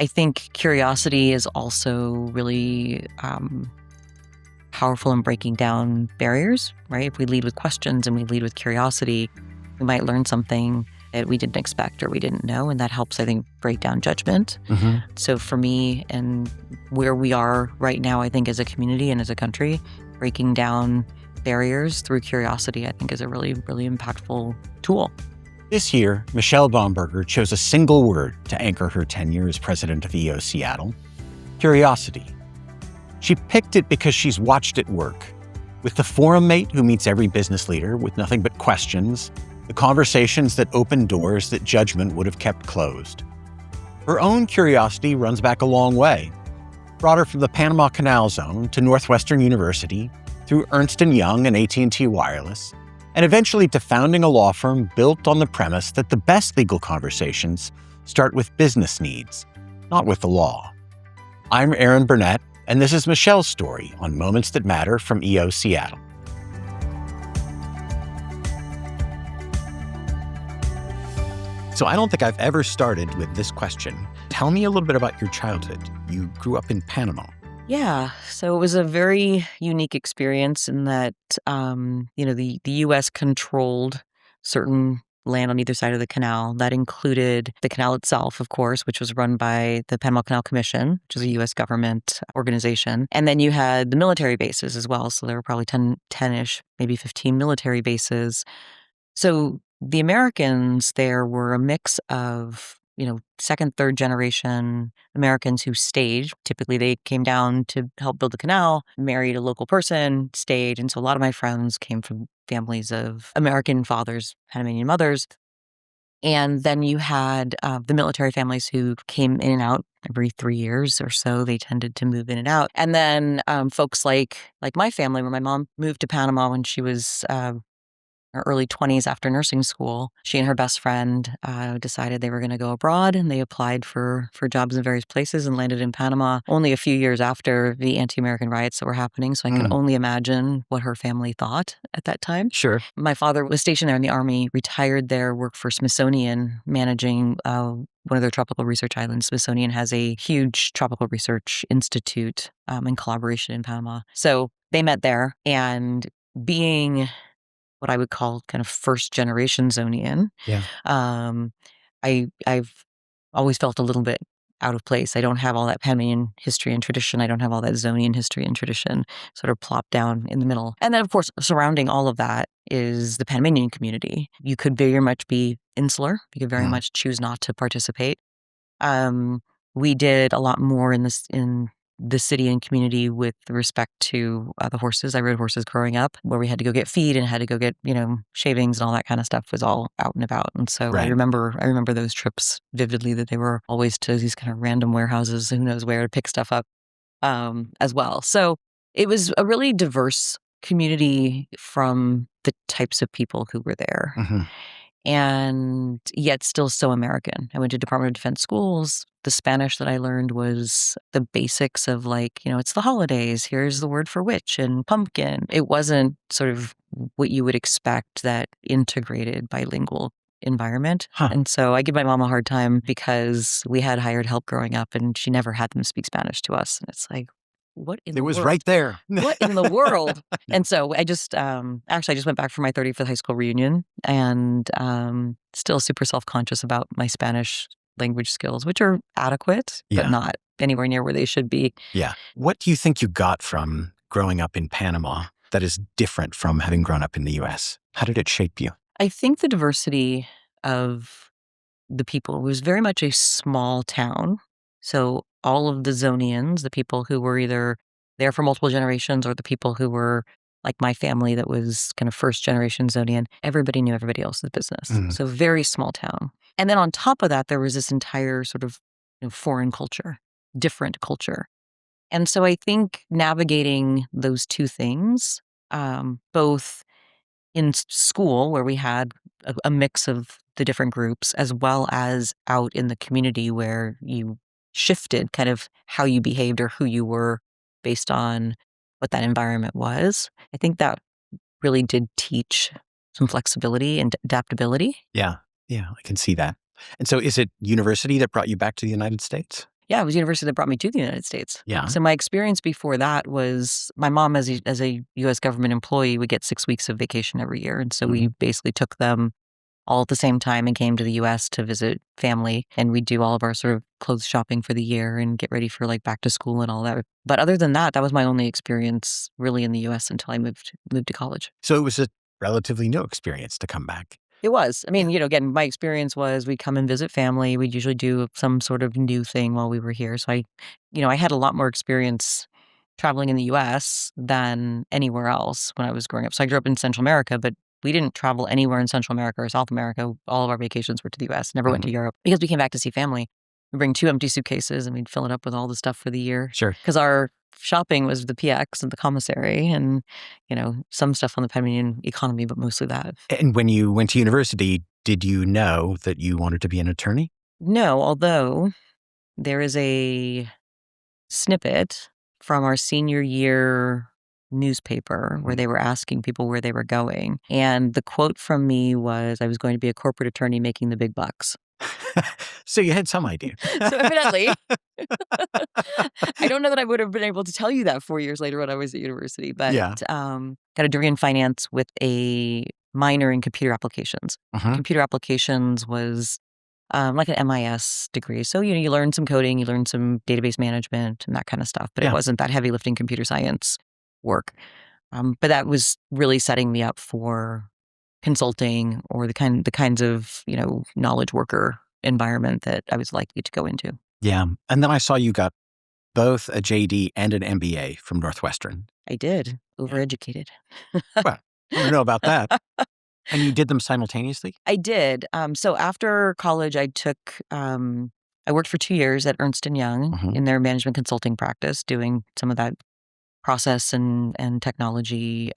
I think curiosity is also really powerful in breaking down barriers, right? If we lead with questions and we lead with curiosity, we might learn something that we didn't expect or we didn't know. And that helps, I think, break down judgment. So for me and where we are right now, I think as a community and as a country, breaking down barriers through curiosity, I think is a really, really impactful tool. This year, Michelle Bomberger chose a single word to anchor her tenure as president of EO Seattle: curiosity. She picked it because she's watched it work. With the forum mate who meets every business leader with nothing but questions, the conversations that open doors that judgment would have kept closed. Her own curiosity runs back a long way. Brought her from the Panama Canal Zone to Northwestern University, through Ernst & Young and AT&T Wireless, and eventually to founding a law firm built on the premise that the best legal conversations start with business needs, not with the law. I'm Aaron Burnett, and this is Michelle's story on Moments That Matter from EO Seattle. So I don't think I've ever started with this question. Tell me a little bit about your childhood. You grew up in Panama. Yeah, so it was a very unique experience in that, the U.S. controlled certain land on either side of the canal. That included the canal itself, of course, which was run by the Panama Canal Commission, which is a U.S. government organization. And then you had the military bases as well. So there were probably 10-ish, maybe 15 military bases. So the Americans there were a mix of, second, third generation Americans who stayed. Typically, they came down to help build the canal, married a local person, stayed. And so a lot of my friends came from families of American fathers, Panamanian mothers. And then you had the military families who came in and out every 3 years or so. They tended to move in and out. And then folks like my family, where my mom moved to Panama when she was her early 20s after nursing school. She and her best friend decided they were going to go abroad, and they applied for jobs in various places and landed in Panama only a few years after the anti-American riots that were happening. So I can only imagine what her family thought at that time. Sure. My father was stationed there in the Army, retired there, worked for Smithsonian, managing one of their tropical research islands. Smithsonian has a huge tropical research institute in collaboration in Panama. So they met there, and being what I would call kind of first generation Zonian. Yeah. I've always felt a little bit out of place. I don't have all that Panamanian history and tradition. I don't have all that Zonian history and tradition sort of plopped down in the middle. And then, of course, surrounding all of that is the Panamanian community. You could very much be insular. You could very much choose not to participate. We did a lot more in the city and community with respect to the horses. I rode horses growing up, where we had to go get feed and had to go get, shavings and all that kind of stuff was all out and about. And so Right. I remember those trips vividly, that they were always to these kind of random warehouses, who knows where, to pick stuff up as well. So it was a really diverse community from the types of people who were there. And yet still so American. I went to Department of Defense schools. The Spanish that I learned was the basics of it's the holidays. Here's the word for witch and pumpkin. It wasn't sort of what you would expect, that integrated bilingual environment. And so I give my mom a hard time because we had hired help growing up and she never had them speak Spanish to us. And it's like, what in the world? It was right there. What in the world? And so I just, I just went back for my 35th high school reunion, and still super self-conscious about my Spanish language skills, which are adequate, but not anywhere near where they should be. Yeah. What do you think you got from growing up in Panama that is different from having grown up in the U.S.? How did it shape you? I think the diversity of the people was very much a small town. So all of the Zonians, the people who were either there for multiple generations or the people who were like my family that was kind of first generation Zonian, everybody knew everybody else's business. So very small town. And then on top of that, there was this entire sort of foreign culture, different culture. And so I think navigating those two things, both in school, where we had a mix of the different groups, as well as out in the community, where you shifted kind of how you behaved or who you were based on what that environment was. I think that really did teach some flexibility and adaptability. Yeah, I can see that. And so is it university that brought you back to the United States? Yeah, it was university that brought me to the United States. Yeah. So my experience before that was my mom, as a U.S. government employee, would get 6 weeks of vacation every year. And so we basically took them all at the same time and came to the U.S. to visit family. And we do all of our sort of clothes shopping for the year and get ready for like back to school and all that. But other than that, that was my only experience really in the U.S. until I moved to college. So it was a relatively new experience to come back. It was. I mean, again, my experience was we'd come and visit family. We'd usually do some sort of new thing while we were here. So I had a lot more experience traveling in the US than anywhere else when I was growing up. So I grew up in Central America, but we didn't travel anywhere in Central America or South America. All of our vacations were to the US, never went to Europe because we came back to see family. We'd bring 2 empty suitcases and we'd fill it up with all the stuff for the year. Sure. Because our shopping was the PX and the commissary and, some stuff on the Panamanian economy, but mostly that. And when you went to university, did you know that you wanted to be an attorney? No, although there is a snippet from our senior year newspaper where they were asking people where they were going. And the quote from me was, I was going to be a corporate attorney making the big bucks. So you had some idea. So evidently, I don't know that I would have been able to tell you that 4 years later when I was at university, but got a degree in finance with a minor in computer applications. Computer applications was like an MIS degree. So, you learn some coding, you learn some database management and that kind of stuff, but it wasn't that heavy lifting computer science work. But that was really setting me up for consulting or the kinds of, knowledge worker environment that I was likely to go into. Yeah. And then I saw you got both a JD and an MBA from Northwestern. I did. Overeducated. Well, I don't know about that. And you did them simultaneously? I did. So after college, I worked for 2 years at Ernst & Young in their management consulting practice, doing some of that process and technology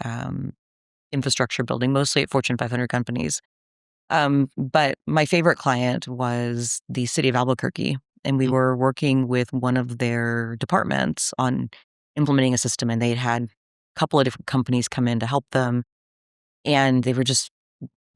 infrastructure building, mostly at Fortune 500 companies. But my favorite client was the city of Albuquerque, and we were working with one of their departments on implementing a system, and they'd had a couple of different companies come in to help them, and they were just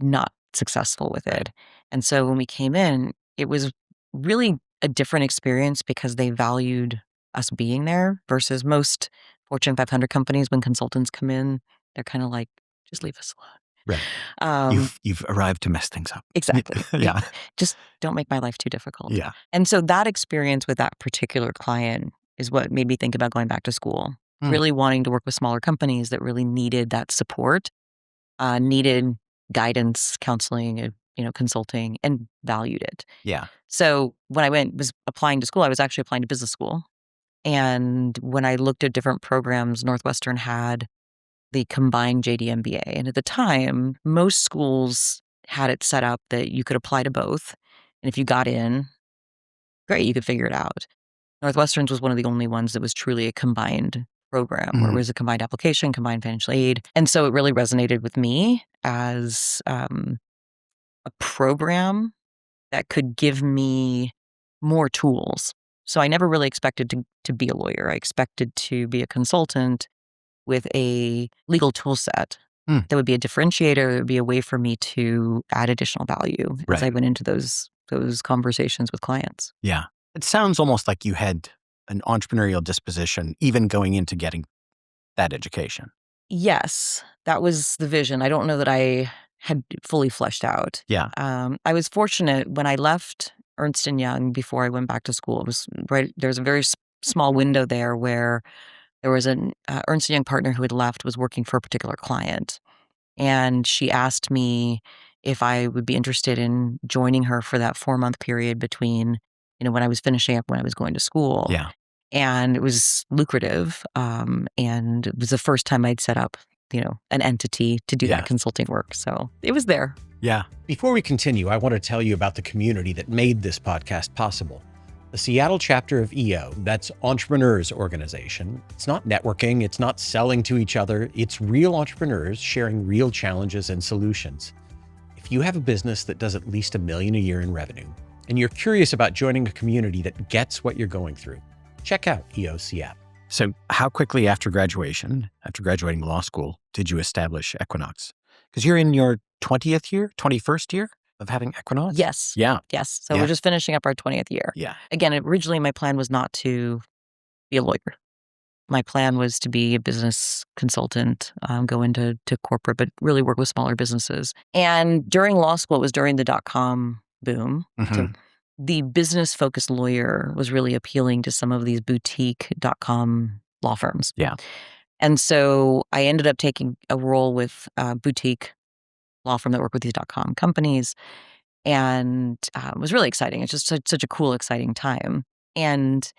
not successful with it. And so when we came in, it was really a different experience because they valued us being there versus most Fortune 500 companies. When consultants come in, they're kind of like, just leave us alone. Right. You've arrived to mess things up. Exactly. Yeah. Just don't make my life too difficult. Yeah. And so that experience with that particular client is what made me think about going back to school, really wanting to work with smaller companies that really needed that support, needed guidance, counseling, consulting, and valued it. Yeah. So when I was applying to school, I was actually applying to business school. And when I looked at different programs, Northwestern had the combined JD MBA. And at the time, most schools had it set up that you could apply to both. And if you got in, great, you could figure it out. Northwestern's was one of the only ones that was truly a combined program, where it was a combined application, combined financial aid. And so it really resonated with me as a program that could give me more tools. So I never really expected to be a lawyer. I expected to be a consultant with a legal tool set that would be a differentiator. It would be a way for me to add additional value as I went into those conversations with clients. Yeah. It sounds almost like you had an entrepreneurial disposition, even going into getting that education. Yes, that was the vision. I don't know that I had fully fleshed out. Yeah. I was fortunate when I left Ernst & Young before I went back to school. It was there was a very small window there where there was an Ernst & Young partner who had left, was working for a particular client. And she asked me if I would be interested in joining her for that 4-month period between, when I was finishing up, when I was going to school. Yeah. And it was lucrative. And it was the first time I'd set up, an entity to do that consulting work. So it was there. Yeah. Before we continue, I want to tell you about the community that made this podcast possible. The Seattle chapter of EO, that's Entrepreneurs Organization. It's not networking, it's not selling to each other, it's real entrepreneurs sharing real challenges and solutions. If you have a business that does at least $1 million a year in revenue, and you're curious about joining a community that gets what you're going through, check out EO Seattle. So how quickly after graduating law school, did you establish Equinox? Because you're in your 20th year, 21st year? of having Equinox? Yes. Yeah. Yes. So Yeah. we're just finishing up our 20th year. Yeah. Again, originally my plan was not to be a lawyer. My plan was to be a business consultant, go into corporate, but really work with smaller businesses. And during law school, it was during the dot-com boom. So the business-focused lawyer was really appealing to some of these boutique dot-com law firms. Yeah. And so I ended up taking a role with a boutique law firm that worked with these dot-com companies. And it was really exciting. It's just such a cool, exciting time. And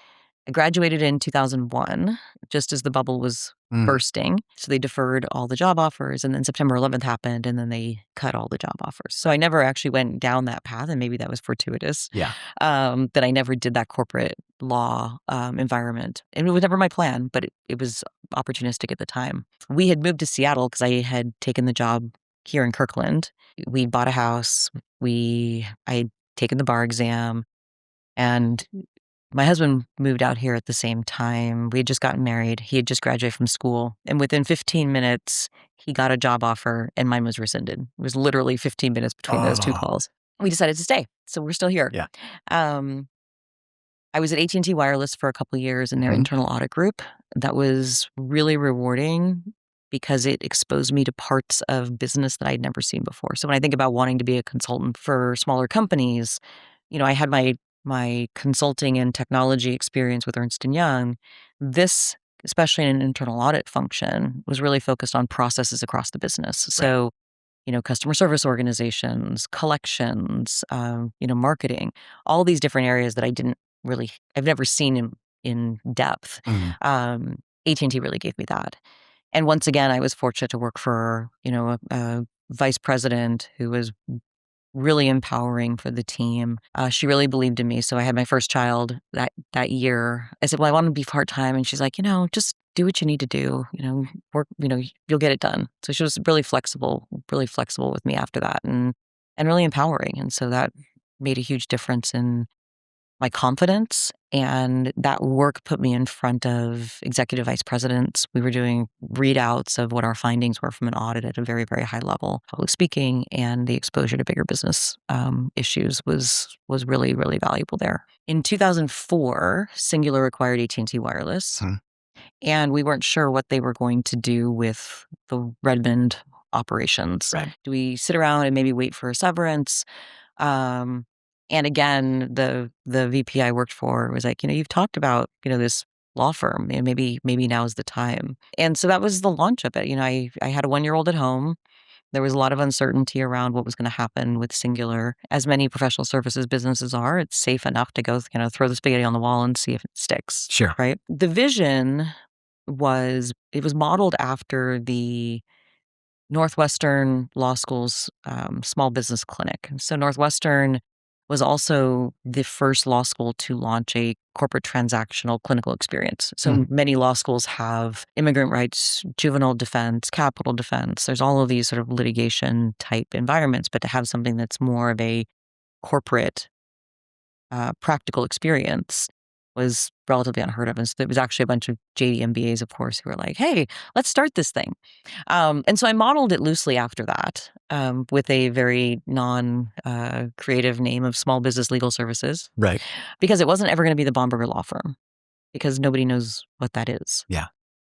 I graduated in 2001, just as the bubble was bursting. So they deferred all the job offers, and then September 11th happened, and then they cut all the job offers. So I never actually went down that path, and maybe that was fortuitous. Yeah. That I never did that corporate law environment. And it was never my plan, but it was opportunistic at the time. We had moved to Seattle because I had taken the job here in Kirkland. We bought a house. I had taken the bar exam, and my husband moved out here at the same time. We had just gotten married. He had just graduated from school. And within 15 minutes, he got a job offer and mine was rescinded. It was literally 15 minutes between those two calls. We decided to stay. So we're still here. Yeah. I was at AT&T Wireless for a couple of years in their internal audit group. That was really rewarding because it exposed me to parts of business that I'd never seen before. So when I think about wanting to be a consultant for smaller companies, I had my consulting and technology experience with Ernst & Young. This, especially in an internal audit function, was really focused on processes across the business. So, customer service organizations, collections, marketing, all these different areas that I've never seen in depth. AT&T really gave me that. And once again, I was fortunate to work for, a vice president who was really empowering for the team. She really believed in me. So I had my first child that year. I said, well, I want to be part-time. And she's like, just do what you need to do, work, you'll get it done. So she was really flexible with me after that and really empowering. And so that made a huge difference in my confidence, and that work put me in front of executive vice presidents. We were doing readouts of what our findings were from an audit at a very, very high level. Public speaking and the exposure to bigger business issues was really, really valuable there. In 2004, Singular acquired AT&T Wireless, and we weren't sure what they were going to do with the Redmond operations. Right. Do we sit around and maybe wait for a severance? And again, the VP I worked for was like, you've talked about, this law firm, and maybe now's the time. And so that was the launch of it. I had a 1-year-old at home. There was a lot of uncertainty around what was going to happen with Singular. As many professional services businesses are, it's safe enough to go, throw the spaghetti on the wall and see if it sticks. Sure. Right. The vision was modeled after the Northwestern Law School's small business clinic. So Northwestern was also the first law school to launch a corporate transactional clinical experience. So many law schools have immigrant rights, juvenile defense, capital defense. There's all of these sort of litigation type environments, but to have something that's more of a corporate practical experience was relatively unheard of. And so there was actually a bunch of JD MBAs, of course, who were like, hey, let's start this thing. And so I modeled it loosely after that with a very non-creative name of Small Business Legal Services. Right. Because it wasn't ever going to be the Bomberger Law Firm, because nobody knows what that is. Yeah.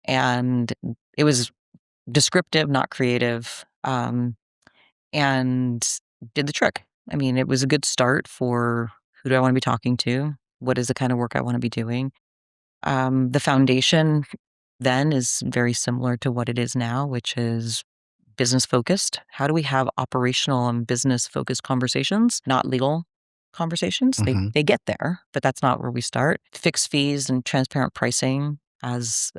And it was descriptive, not creative, and did the trick. I mean, it was a good start for who do I want to be talking to? What is the kind of work I want to be doing? The foundation then is very similar to what it is now, which is business focused. How do we have operational and business focused conversations, not legal conversations? They get there, but that's not where we start. Fixed fees and transparent pricing as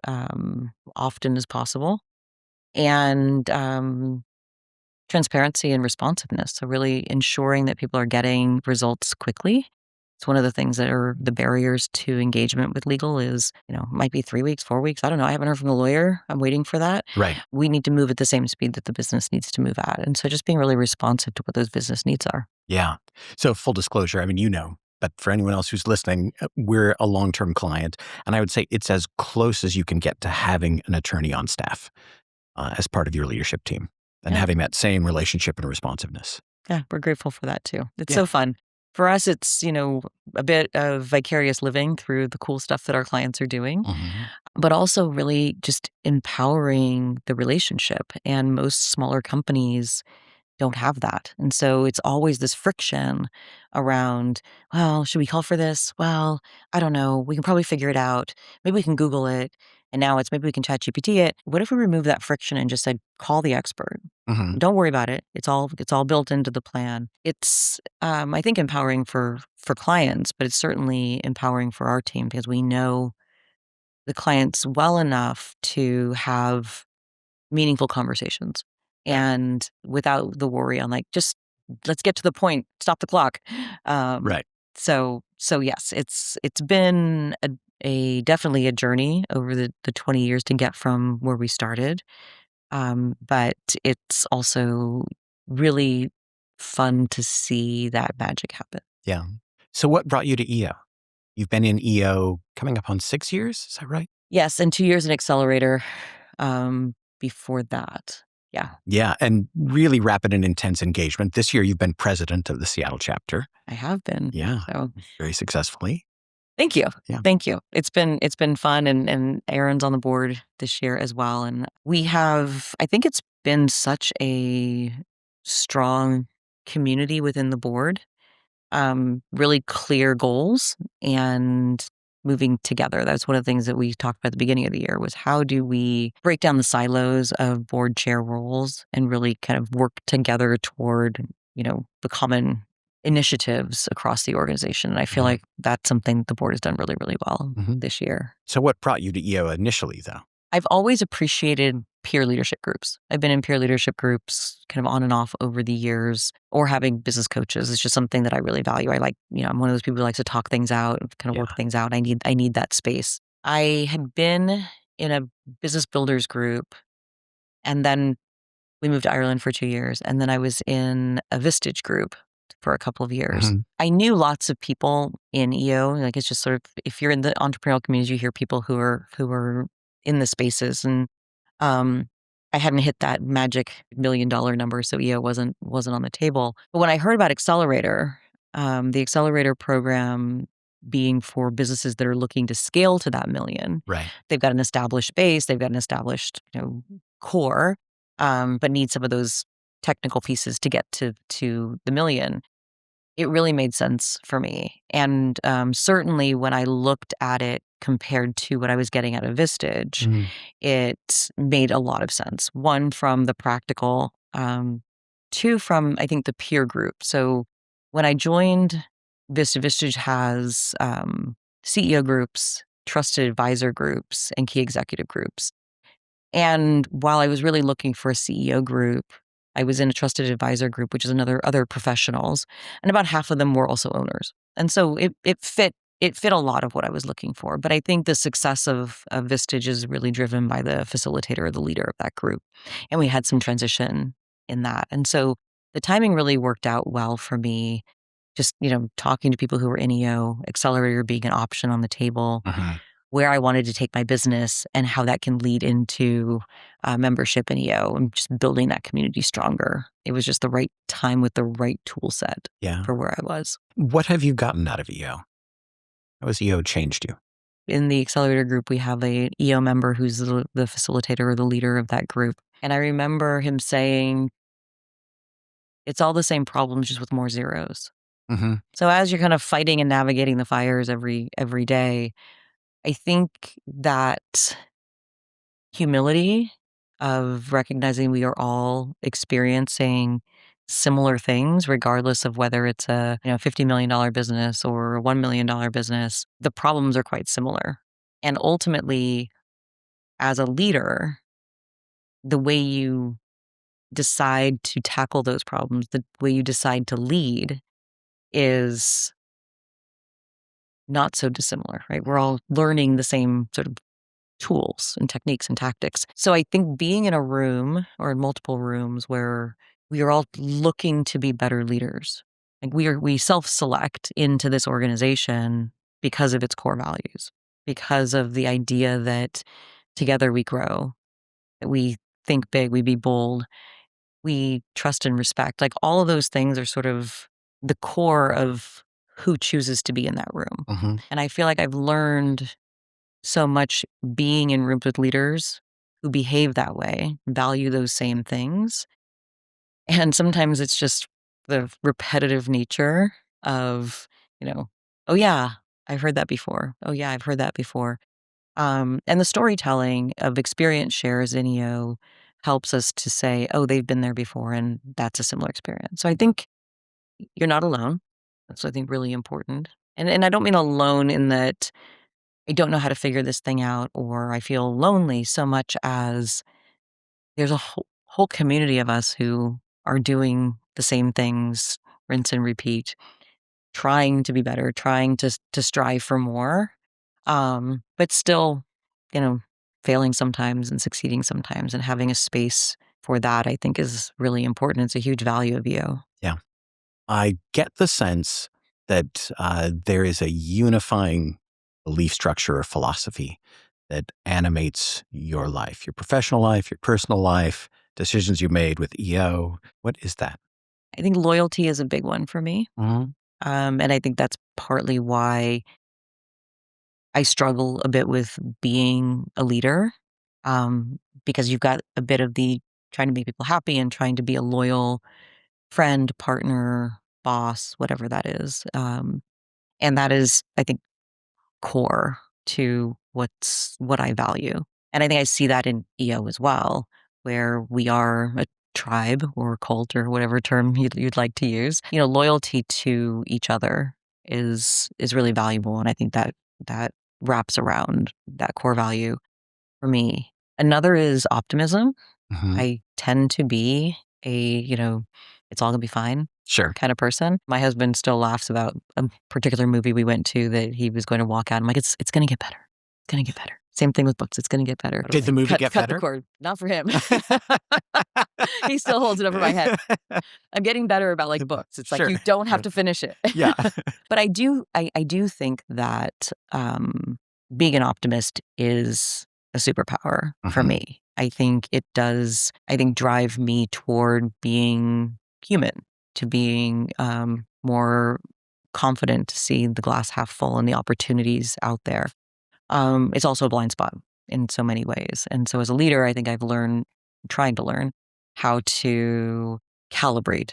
often as possible. And transparency and responsiveness. So really ensuring that people are getting results quickly. It's one of the things that are the barriers to engagement with legal is, might be 3 weeks, 4 weeks. I don't know. I haven't heard from the lawyer. I'm waiting for that. Right. We need to move at the same speed that the business needs to move at. And so just being really responsive to what those business needs are. Yeah. So full disclosure, I mean, but for anyone else who's listening, we're a long-term client. And I would say it's as close as you can get to having an attorney on staff as part of your leadership team and having that same relationship and responsiveness. Yeah, we're grateful for that too. It's Yeah. so fun. For us, it's, a bit of vicarious living through the cool stuff that our clients are doing, Hmm. but also really just empowering the relationship. And most smaller companies don't have that. And so it's always this friction around, well, should we call for this? Well, I don't know. We can probably figure it out. Maybe we can Google it. And now it's maybe we can chat GPT it. What if we remove that friction and just said, call the expert? Hmm. Don't worry about it. It's all built into the plan. It's I think empowering for clients, but it's certainly empowering for our team because we know the clients well enough to have meaningful conversations Yeah. and without the worry on like, just let's get to the point, stop the clock. Um, Right. so yes, it's been a definitely a journey over the 20 years to get from where we started. But it's also really fun to see that magic happen. Yeah. So what brought you to EO? You've been in EO coming up on 6 years. Is that right? Yes, and 2 years in Accelerator, before that. Yeah, Yeah. And really rapid and intense engagement. This year, you've been president of the Seattle chapter. I have been. Yeah. So Very successfully. thank you. Yeah. Thank you. It's been fun and Aaron's on the board this year as well. And we have I think it's been such a strong community within the board, really clear goals and moving together. That's one of the things that we talked about at the beginning of the year was how do we break down the silos of board chair roles and really kind of work together toward, the common initiatives across the organization. And I feel Mhm. like that's something the board has done really, really well Mhm. this year. So what brought you to EO initially, though? I've always appreciated peer leadership groups. I've been in peer leadership groups kind of on and off over the years, or having business coaches. It's just something that I really value. I like, I'm one of those people who likes to talk things out, kind of Yeah. work things out. I need that space. I had been in a business builders group, and then we moved to Ireland for 2 years, and then I was in a Vistage group for a couple of years. Mhm. I knew lots of people in EO, like, it's just sort of if you're in the entrepreneurial community, you hear people who are in the spaces, and, um, I hadn't hit that magic $1,000,000 number, so EO wasn't on the table. But when I heard about Accelerator, the Accelerator program being for businesses that are looking to scale to that 1,000,000, Right. they've got an established base, they've got an established, core, but need some of those technical pieces to get to the 1,000,000. It really made sense for me, and, certainly when I looked at it compared to what I was getting out of Vistage, Mhm. it made a lot of sense. 1, from the practical, 2, from, I think, the peer group. So, when I joined Vistage has, CEO groups, trusted advisor groups, and key executive groups. And while I was really looking for a CEO group, I was in a trusted advisor group, which is another other professionals, and about half of them were also owners. And so it fit a lot of what I was looking for. But I think the success of Vistage is really driven by the facilitator or the leader of that group. And we had some transition in that. And so the timing really worked out well for me. Just, talking to people who were in EO, Accelerator being an option on the table, Mhm. where I wanted to take my business and how that can lead into membership in EO and just building that community stronger. It was just the right time with the right tool set Yeah. for where I was. What have you gotten out of EO? How has EO changed you? In the accelerator group, we have a EO member who's the facilitator or the leader of that group. And I remember him saying, it's all the same problems, just with more zeros. Mhm. So as you're kind of fighting and navigating the fires every day, I think that humility of recognizing we are all experiencing similar things, regardless of whether it's a $50 million business or a $1 million business. The problems are quite similar, and ultimately, as a leader, the way you decide to tackle those problems, the way you decide to lead, is not so dissimilar. Right? We're all learning the same sort of tools and techniques and tactics. So I think being in a room or in multiple rooms where we are all looking to be better leaders. Like we self-select into this organization because of its core values, because of the idea that together we grow, that we think big, we be bold. we trust and respect. Like all of those things are sort of the core of who chooses to be in that room. Mhm. And I feel like I've learned so much being in rooms with leaders who behave that way, value those same things. And sometimes it's just the repetitive nature of, oh yeah, I've heard that before. Oh yeah, I've heard that before. And the storytelling of experience shares in EO helps us to say, oh, they've been there before and that's a similar experience. So I think you're not alone. That's, I think, really important. And I don't mean alone in that I don't know how to figure this thing out or I feel lonely so much as there's a whole community of us who are doing the same things, rinse and repeat, trying to be better, trying to strive for more, but still, you know, failing sometimes and succeeding sometimes, and having a space for that, I think, is really important. It's a huge value of you. Yeah. I get the sense that there is a unifying belief structure or philosophy that animates your life, your professional life, your personal life, decisions you made with EO. What is that? I think loyalty is a big one for me, Mhm. and I think that's partly why I struggle a bit with being a leader, because you've got a bit of the trying to make people happy and trying to be a loyal friend, partner, boss, whatever that is. And that is, I think, core to what I value. And I think I see that in EO as well, where we are a tribe or cult or whatever term you'd like to use. Loyalty to each other is really valuable, and I think that wraps around that core value for me. Another is optimism. Mhm. I tend to be a it's all gonna be fine Sure. kind of person. My husband still laughs about a particular movie we went to that he was going to walk out. I'm like, it's gonna get better. It's gonna get better. Same thing with books. It's gonna get better. Did the Like, movie cut get cut the better? cord. Not for him. He still holds it over my head. I'm getting better about like books. It's like Sure. you don't have to finish it. Yeah. But I do think that being an optimist is a superpower for Mhm. me. I think it does, drive me toward being human, to being more confident to see the glass half full and the opportunities out there. It's also a blind spot in so many ways. And so as a leader, I think I've learned, trying to learn how to calibrate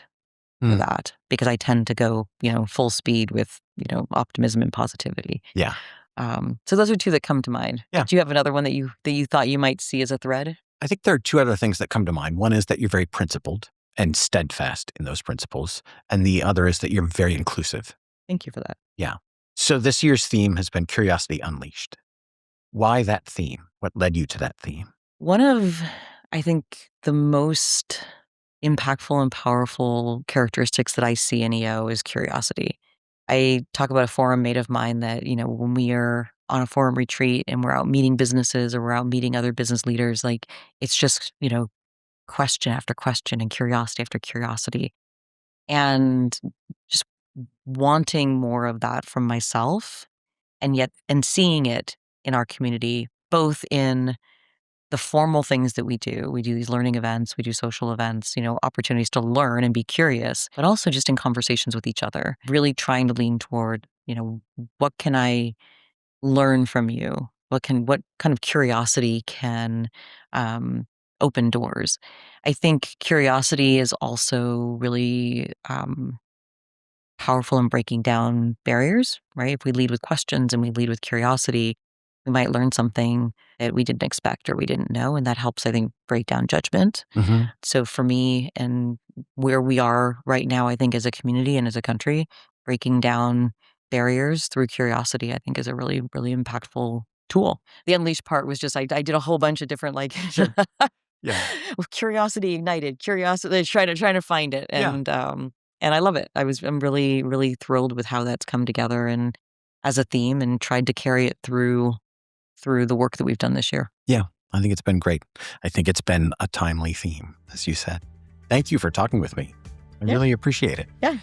for Mm. that, because I tend to go, full speed with, optimism and positivity. Yeah. So those are two that come to mind. Yeah. Do you have another one that you thought you might see as a thread? I think there are two other things that come to mind. One is that you're very principled and steadfast in those principles. And the other is that you're very inclusive. Thank you for that. Yeah. So this year's theme has been Curiosity Unleashed. Why that theme? What led you to that theme? One of, I think, the most impactful and powerful characteristics that I see in EO is curiosity. I talk about a forum mate of mine that, when we are on a forum retreat and we're out meeting businesses or we're out meeting other business leaders, like it's just, question after question and curiosity after curiosity. And just wanting more of that from myself, and seeing it in our community, both in the formal things that we do. We do these learning events, we do social events, opportunities to learn and be curious, but also just in conversations with each other, really trying to lean toward, what can I learn from you? What kind of curiosity can open doors? I think curiosity is also really powerful in breaking down barriers, right? If we lead with questions and we lead with curiosity, we might learn something that we didn't expect or we didn't know. And that helps, I think, break down judgment. Mhm. So for me, and where we are right now, I think as a community and as a country, breaking down barriers through curiosity, I think is a really, really impactful tool. The unleashed part was just, I did a whole bunch of different like Sure. Yeah. with curiosity ignited, curiosity, trying to find it. Yeah. And I love it. I'm really, really thrilled with how that's come together and as a theme, and tried to carry it through the work that we've done this year. Yeah. I think it's been great. I think it's been a timely theme, as you said. Thank you for talking with me. I Yeah. really appreciate it. Yeah.